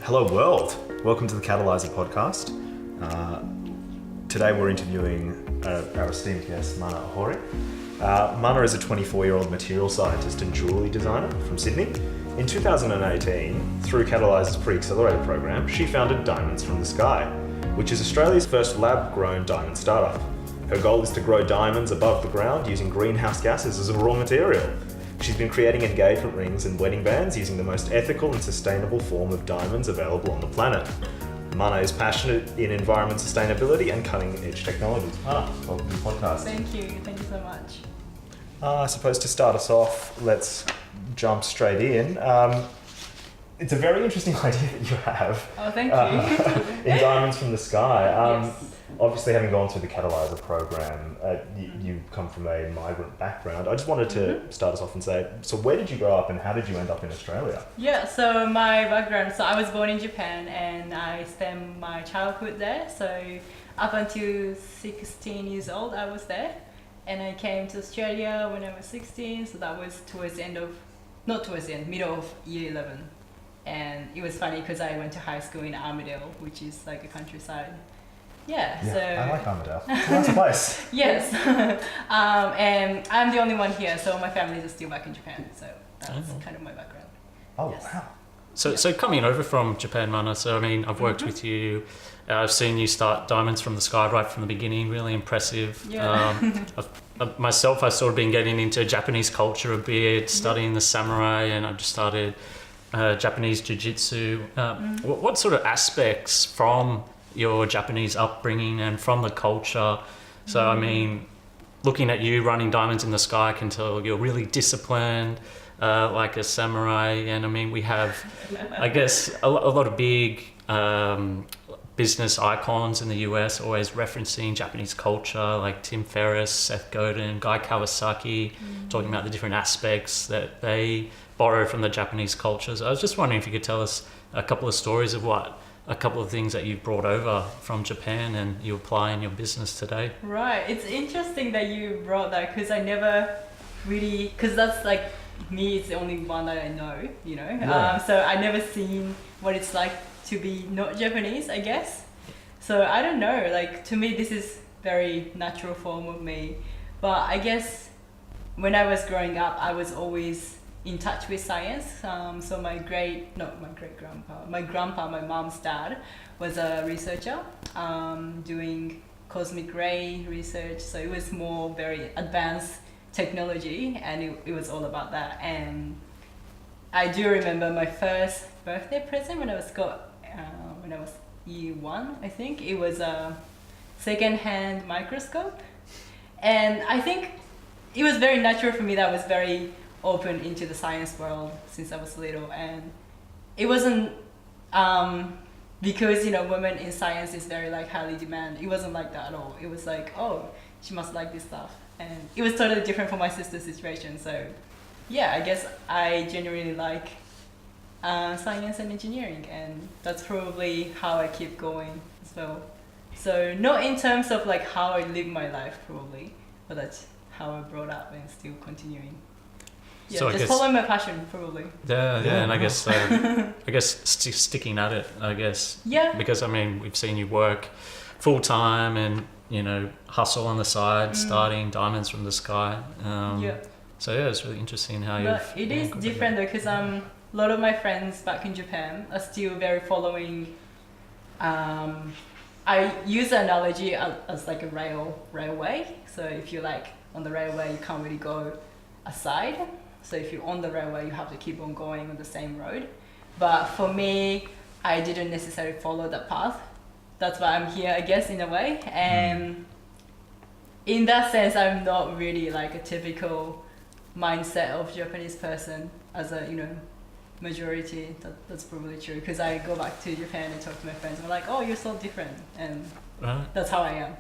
Hello world, welcome to the Catalysr podcast. Today we're interviewing our esteemed guest, Mana Ohori. Mana is a 24-year-old material scientist and jewellery designer from Sydney. In 2018, through Catalyslr's Pre-Accelerator program, she founded Diamonds from the Sky, which is Australia's first lab-grown diamond startup. Her goal is to grow diamonds above the ground using greenhouse gases as a raw material. She's been creating engagement rings and wedding bands using the most ethical and sustainable form of diamonds available on the planet. Mana is passionate in environment sustainability and cutting-edge technologies. Mana, welcome to the podcast. Thank you so much. I suppose to start us off, let's jump straight in. It's a very interesting idea that you have. Oh, thank you. In Diamonds from the Sky. Yes. Obviously, having gone through the Catalysr program, you come from a migrant background. I just wanted to start us off and say, so where did you grow up and how did you end up in Australia? Yeah, so my background, so I was born in Japan and I spent my childhood there. So up until 16 years old, I was there. And I came to Australia when I was 16, so that was middle of year 11. And it was funny because I went to high school in Armidale, which is like a countryside. Yeah, so I like Armidale. It's a nice place. Yes. And I'm the only one here, so my family is still back in Japan. So that's kind of my background. Oh, yes. Wow. So coming over from Japan, Mana, so I mean, I've worked with you. I've seen you start Diamonds from the Sky right from the beginning, really impressive. Yeah. Myself, I've sort of been getting into Japanese culture a bit, studying the samurai, and I've just started Japanese jiu-jitsu. What sort of aspects from your Japanese upbringing and from the culture? So, I mean, looking at you running Diamonds in the Sky, I can tell you're really disciplined, like a samurai. And I mean, we have, I guess, a lot of big business icons in the US always referencing Japanese culture, like Tim Ferriss, Seth Godin, Guy Kawasaki, talking about the different aspects that they borrow from the Japanese culture. So I was just wondering if you could tell us a couple of stories of a couple of things that you've brought over from Japan and you apply in your business today. Right. It's interesting that you brought that because I never really, because that's like me, it's the only one that I know, you know. Yeah. So I never seen what it's like to be not Japanese, I guess. So I don't know, like to me this is very natural form of me. But I guess when I was growing up, I was always in touch with science. So my grandpa, my mom's dad, was a researcher doing cosmic ray research. So it was more very advanced technology and it was all about that. And I do remember my first birthday present when I was year 1, I think. It was a second-hand microscope. And I think it was very natural for me that I was very open into the science world since I was little. And it wasn't because, you know, women in science is very like highly demanded. It wasn't like that at all. It was like, oh, she must like this stuff. And it was totally different from my sister's situation. So yeah, I guess I genuinely like science and engineering, and that's probably how I keep going as well. So not in terms of like how I live my life probably, but that's how I brought up and still continuing. Yeah, So just following my passion probably. Yeah, and I guess sticking at it, I guess. Yeah. Because I mean, we've seen you work full time and, you know, hustle on the side, starting Diamonds from the Sky. So yeah, it's really interesting how But it is different though, because a lot of my friends back in Japan are still very following. I use the analogy as like a railway. So if you're like on the railway, you can't really go aside. So if you're on the railway, you have to keep on going on the same road. But for me, I didn't necessarily follow that path. That's why I'm here, I guess, in a way. And in that sense, I'm not really like a typical mindset of Japanese person as a, you know, majority. That's probably true, because I go back to Japan and talk to my friends and I'm like, oh, you're so different, and that's how I am.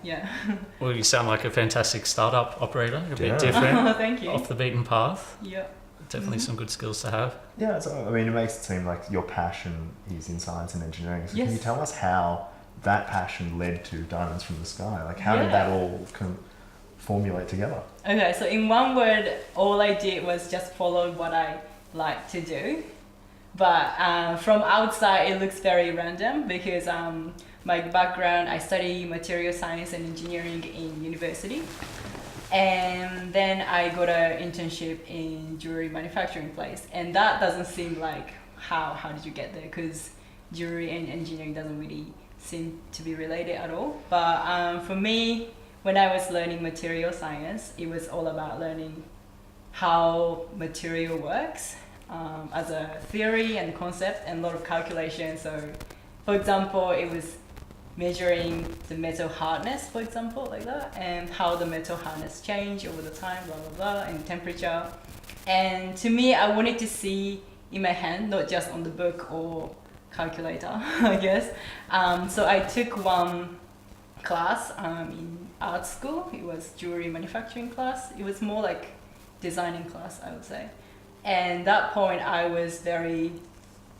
Well, you sound like a fantastic startup operator, a bit different. Oh, thank you. Off the beaten path. Yeah, definitely some good skills to have. Yeah, so, I mean, it makes it seem like your passion is in science and engineering. So can you tell us how that passion led to Diamonds from the Sky? Like, how did that all formulate together? Okay, so in one word, all I did was just follow what I like to do. But from outside, it looks very random because my background, I study material science and engineering in university. And then I got an internship in jewelry manufacturing place. And that doesn't seem like, how did you get there? Because jewelry and engineering doesn't really seem to be related at all. But for me, when I was learning material science, it was all about learning how material works as a theory and concept and a lot of calculation. So, for example, it was measuring the metal hardness, for example, like that, and how the metal hardness change over the time, blah, blah, blah, and temperature. And to me, I wanted to see in my hand, not just on the book or calculator, I guess. So I took one class in art school. It was jewelry manufacturing class. It was more like designing class, I would say. And that point I was very,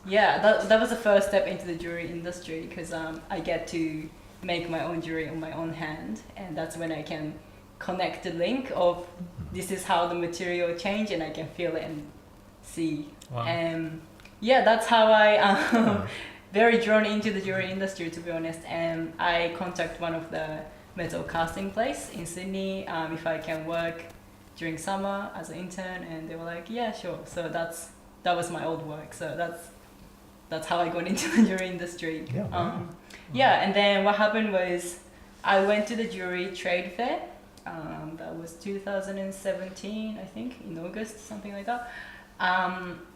that was the first step into the jewelry industry because I get to make my own jewelry on my own hand, and that's when I can connect the link of this is how the material change, and I can feel it and see. Wow. And that's how I very drawn into the jewelry industry, to be honest. And I contact one of the metal casting place in Sydney if I can work during summer as an intern, and they were like, yeah, sure. So that was my old work. So that's how I got into the jewelry industry. And then what happened was I went to the jewelry trade fair. That was 2017, I think, in August, something like that.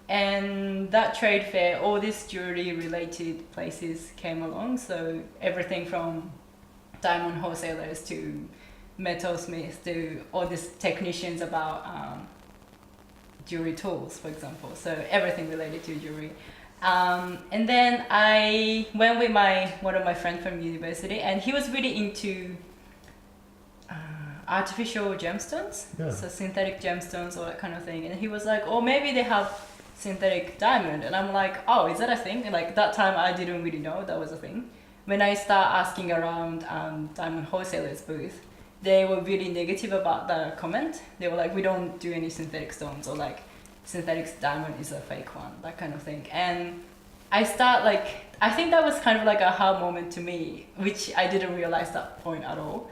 And that trade fair, all these jewelry related places came along. So everything from diamond wholesalers to metalsmiths to all these technicians about jewelry tools, for example. So everything related to jewelry. And then I went with one of my friends from university, and he was really into artificial gemstones, so synthetic gemstones, all that kind of thing. And he was like, oh, maybe they have synthetic diamond. And I'm like, oh, is that a thing? And like that time I didn't really know that was a thing. When I start asking around diamond wholesalers booth, they were really negative about the comment. They were like, we don't do any synthetic stones, or like synthetic diamond is a fake one, that kind of thing. And I think that was kind of like a aha moment to me, which I didn't realize that point at all.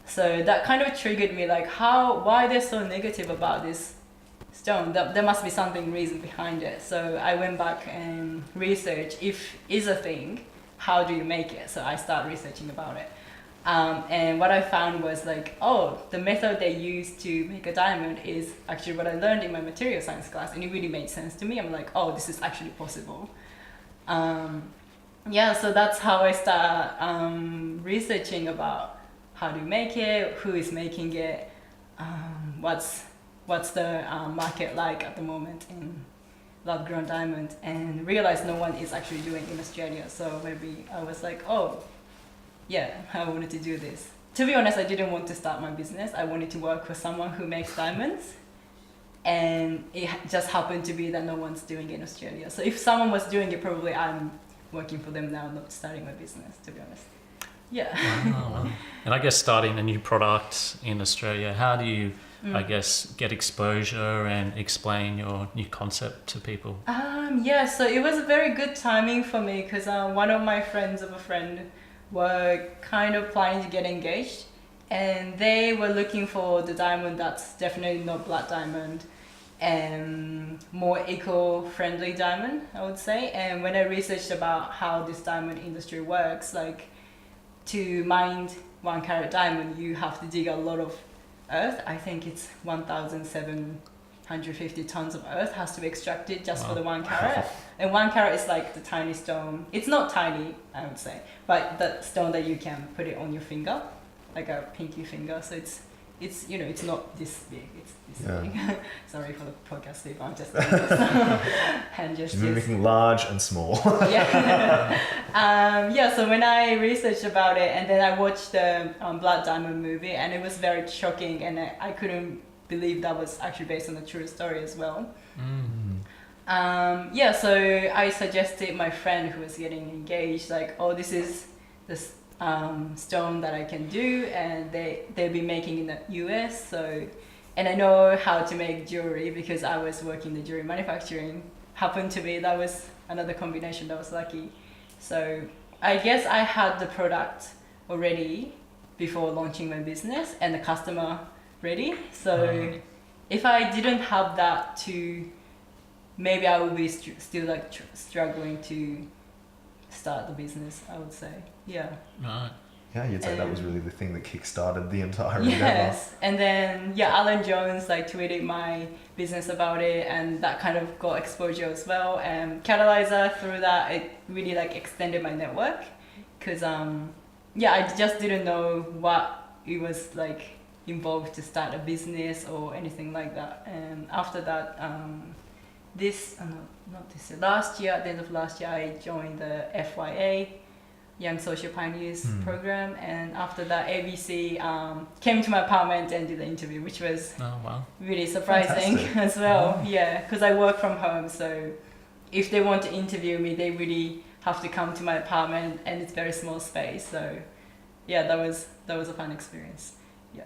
So that kind of triggered me, like why they're so negative about this stone. There must be reason behind it. So I went back and researched if is a thing, how do you make it? So I started researching about it. And what I found was like, the method they use to make a diamond is actually what I learned in my material science class, and it really made sense to me. I'm like, this is actually possible. So that's how I start researching about how do you make it, who is making it, what's the market like at the moment in lab-grown diamond, and realized no one is actually doing it in Australia. So maybe I was like, I wanted to do this. To be honest, I didn't want to start my business. I wanted to work for someone who makes diamonds. And it just happened to be that no one's doing it in Australia. So if someone was doing it, probably I'm working for them now, not starting my business, to be honest. Wow. And I guess starting a new product in Australia, how do you, I guess, get exposure and explain your new concept to people? So it was very good timing for me because one of my friends of a friend were kind of planning to get engaged, and they were looking for the diamond that's definitely not blood diamond and more eco-friendly diamond, I would say. And when I researched about how this diamond industry works, like to mine 1 carat diamond, you have to dig a lot of earth. I think it's 1,750 tons of earth has to be extracted just for the 1 carat. And 1 carat is like the tiny stone. It's not tiny, I would say, but the stone that you can put it on your finger, like a pinky finger. So it's it's not this big. It's this big. Sorry for the podcast, Steve. I'm just doing this hand gestures. You're making large and small. So when I researched about it, and then I watched the Blood Diamond movie, and it was very shocking, and I couldn't believe that was actually based on a true story as well. So I suggested my friend who was getting engaged, like, this is this stone that I can do, and they'll be making in the US. So, and I know how to make jewelry because I was working in the jewelry manufacturing happened to be, that was another combination that was lucky. So I guess I had the product already before launching my business and the customer ready. So if I didn't have that to, maybe I would be still like struggling to start the business, I would say. Yeah. Right. Yeah, you'd say that was really the thing that kick-started the entire endeavor. Yes, and then Alan Jones like tweeted my business about it, and that kind of got exposure as well. And Catalysr, through that, it really like extended my network, because I just didn't know what it was like involved to start a business or anything like that. And after that, last year, at the end of last year, I joined the FYA, Young Social Pioneers program, and after that ABC came to my apartment and did the interview, which was really surprising as well. Yeah, because I work from home, so if they want to interview me, they really have to come to my apartment, and it's very small space. So yeah, that was a fun experience. Yeah.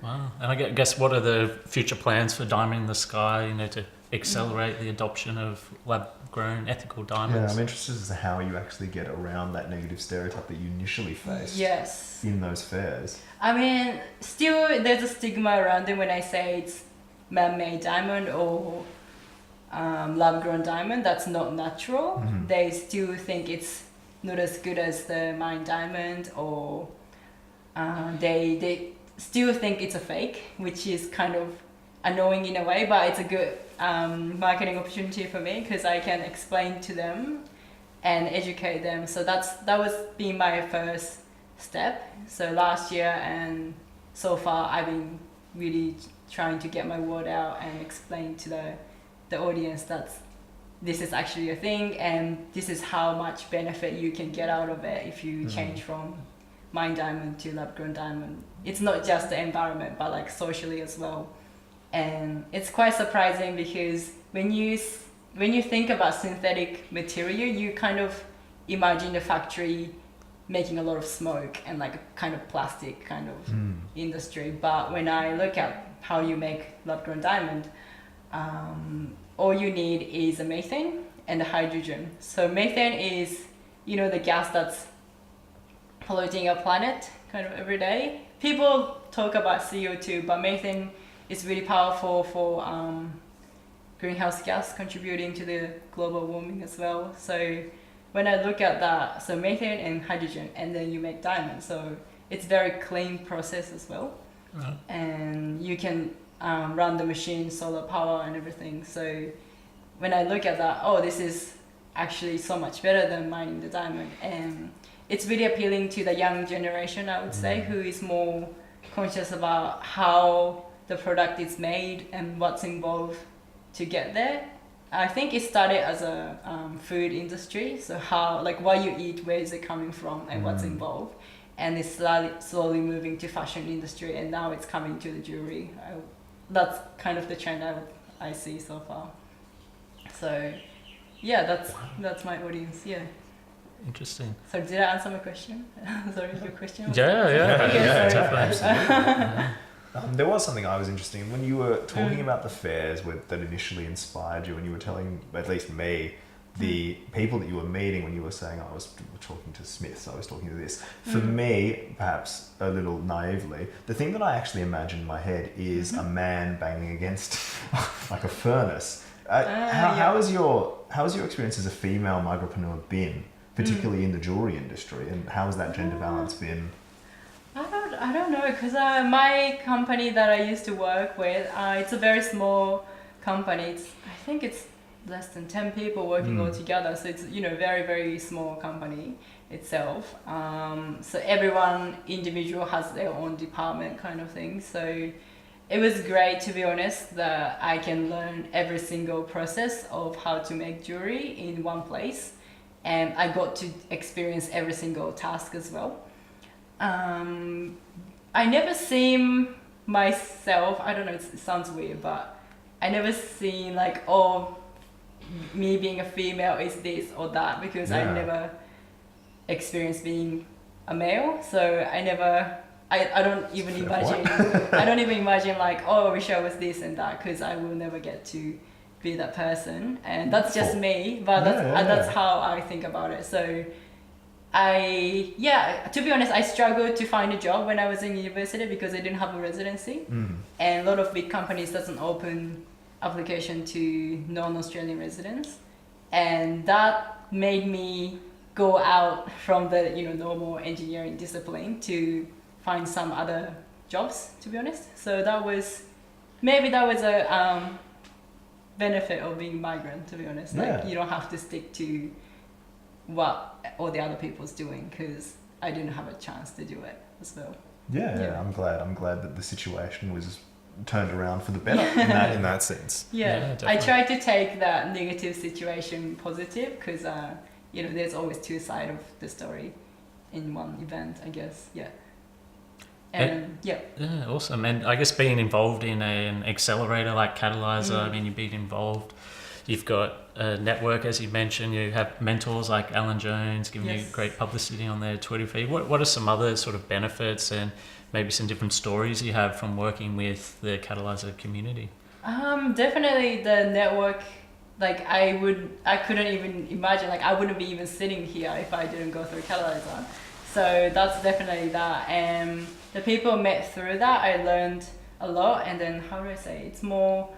Wow. And I guess what are the future plans for Diamond in the Sky, to accelerate the adoption of lab-grown ethical diamonds? Yeah, I'm interested as to how you actually get around that negative stereotype that you initially faced in those fairs. I mean, still there's a stigma around it when I say it's man-made diamond or lab-grown diamond that's not natural. They still think it's not as good as the mined diamond, or they still think it's a fake, which is kind of annoying in a way, but it's a good marketing opportunity for me, because I can explain to them and educate them. So that was being my first step. So last year and so far, I've been really trying to get my word out and explain to the audience that this is actually a thing, and this is how much benefit you can get out of it if you change from mined diamond to lab-grown diamond. It's not just the environment, but like socially as well. And it's quite surprising, because when you think about synthetic material, you kind of imagine the factory making a lot of smoke and like a kind of plastic kind of industry. But when I look at how you make lab-grown diamond, all you need is a methane and a hydrogen. So methane is, the gas that's polluting our planet kind of every day. People talk about CO2, but methane is really powerful for greenhouse gas, contributing to the global warming as well. So when I look at that, so methane and hydrogen, and then you make diamond. So it's very clean process as well. And you can run the machine, solar power and everything. So when I look at that, this is actually so much better than mining the diamond. And it's really appealing to the young generation, I would say, who is more conscious about how the product is made and what's involved to get there. I think it started as a food industry, so how, like, what you eat, where is it coming from, and what's involved. And it's slowly moving to fashion industry, and now it's coming to the jewelry. That's kind of the trend I see so far. So yeah, that's my audience. Yeah. Interesting. So did I answer my question? Sorry, your question was definitely. There was something I was interested in when you were talking about the fairs that initially inspired you, and you were telling, at least me, the people that you were meeting when you were saying, I was talking to Smiths, I was talking to this. For me, perhaps a little naively, the thing that I actually imagine in my head is a man banging against like a furnace. How has your experience as a female migrapreneur been, particularly in the jewellery industry, and how has that gender balance been? I don't know, because my company that I used to work with, it's a very small company. I think it's less than 10 people working all together, so it's very, very small company itself. So everyone individual has their own department kind of thing. So it was great, to be honest, that I can learn every single process of how to make jewelry in one place, and I got to experience every single task as well. I never seen myself, I don't know, it sounds weird, but I never seen like, me being a female is this or that, because I never experienced being a male. So I don't even imagine like, Rochelle was this and that, because I will never get to be that person, and that's just Cool. me, but that's how I think about it. So to be honest, I struggled to find a job when I was in university because I didn't have a residency, and a lot of big companies doesn't open application to non-Australian residents, and that made me go out from the normal engineering discipline to find some other jobs, to be honest. So that was a benefit of being migrant, to be honest. Like, you don't have to stick to what all the other people's doing, because I didn't have a chance to do it as well. Yeah. I'm glad that the situation was turned around for the better in that sense. Yeah, I tried to take that negative situation positive, because there's always two sides of the story in one event, I guess. Awesome. And I guess being involved in an accelerator like Catalysr, I mean, you've been involved, you've got a network, as you mentioned, you have mentors like Alan Jones giving you great publicity on their Twitter feed. What are some other sort of benefits and maybe some different stories you have from working with the Catalysr community? Definitely the network. Like I couldn't even imagine, like I wouldn't be even sitting here if I didn't go through Catalysr. So that's definitely that. And the people met through that, I learned a lot. And then how do I say, it's more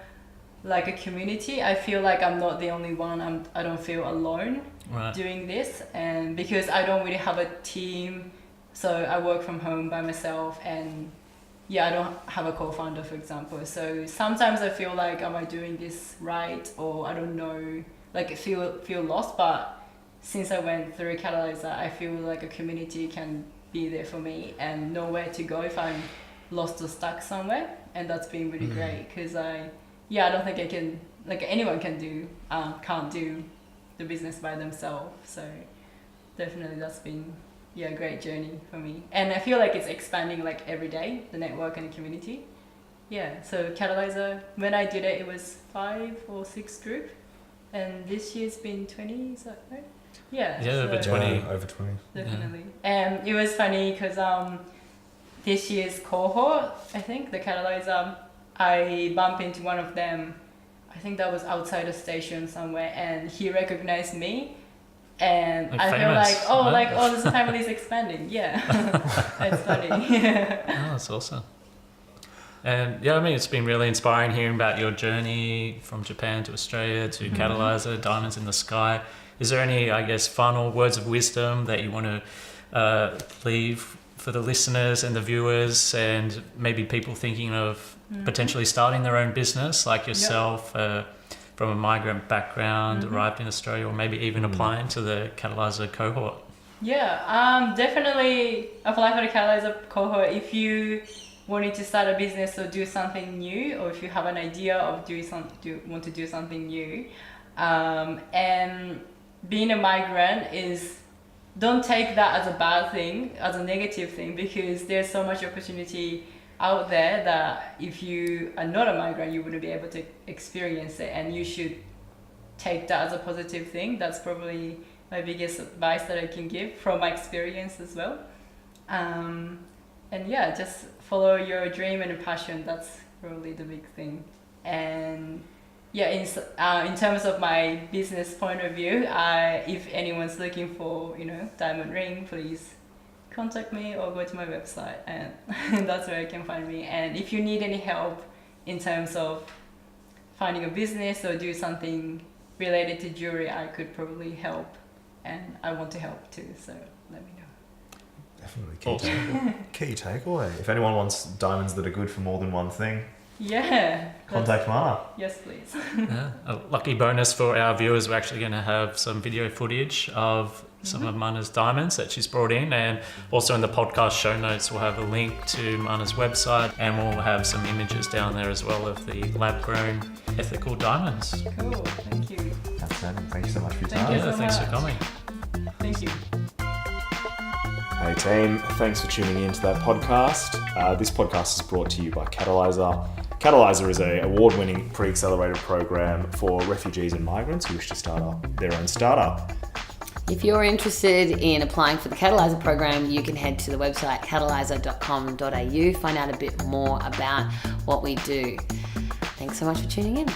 like a community. I feel like I'm not the only one. I don't feel alone doing this, and because I don't really have a team, so I work from home by myself, and I don't have a co-founder, for example. So sometimes I feel like, am I doing this right, or I don't know, like feel lost. But since I went through Catalysr, I feel like a community can be there for me and know where to go if I'm lost or stuck somewhere, and that's been really great, because I don't think I can, like anyone can't do the business by themselves. So definitely that's been a great journey for me, and I feel like it's expanding like every day, the network and the community. So Catalysr, when I did it, it was 5 or 6 group, and this year's been 20, is that right? Over 20. Over 20. Definitely. And it was funny because this year's cohort, I think, the Catalysr, I bumped into one of them, I think that was outside a station somewhere, and he recognized me, and like I famous, feel like, this family's expanding. It's funny. That's awesome. And I mean, it's been really inspiring hearing about your journey from Japan to Australia to Catalysr, Diamonds in the Sky. Is there any, I guess, final words of wisdom that you want to leave for the listeners and the viewers, and maybe people thinking of potentially starting their own business like yourself, from a migrant background, arrived in Australia, or maybe even applying to the Catalysr cohort? Definitely apply for the Catalysr cohort if you wanted to start a business or do something new, or if you have an idea of want to do something new. And being a migrant don't take that as a bad thing, as a negative thing, because there's so much opportunity out there that if you are not a migrant, you wouldn't be able to experience it, and you should take that as a positive thing. That's probably my biggest advice that I can give from my experience as well. And just follow your dream and passion. That's probably the big thing. And in terms of my business point of view, if anyone's looking for diamond ring, please contact me or go to my website, and that's where you can find me. And if you need any help in terms of finding a business or do something related to jewelry, I could probably help, and I want to help too, so let me know. Definitely key takeaway. If anyone wants diamonds that are good for more than one thing, contact Mana. Yes, please. A lucky bonus for our viewers, we're actually going to have some video footage of some of Mana's diamonds that she's brought in, and also in the podcast show notes we'll have a link to Mana's website, and we'll have some images down there as well of the lab-grown ethical diamonds. Cool, thank you. Outstanding. Thank you so much for your time. Thanks for coming. Thank you. Hey team, thanks for tuning in to that podcast. This podcast is brought to you by Catalysr. Catalysr is an award-winning pre-accelerator program for refugees and migrants who wish to start up their own startup. If you're interested in applying for the Catalysr program, you can head to the website catalysr.com.au, find out a bit more about what we do. Thanks so much for tuning in.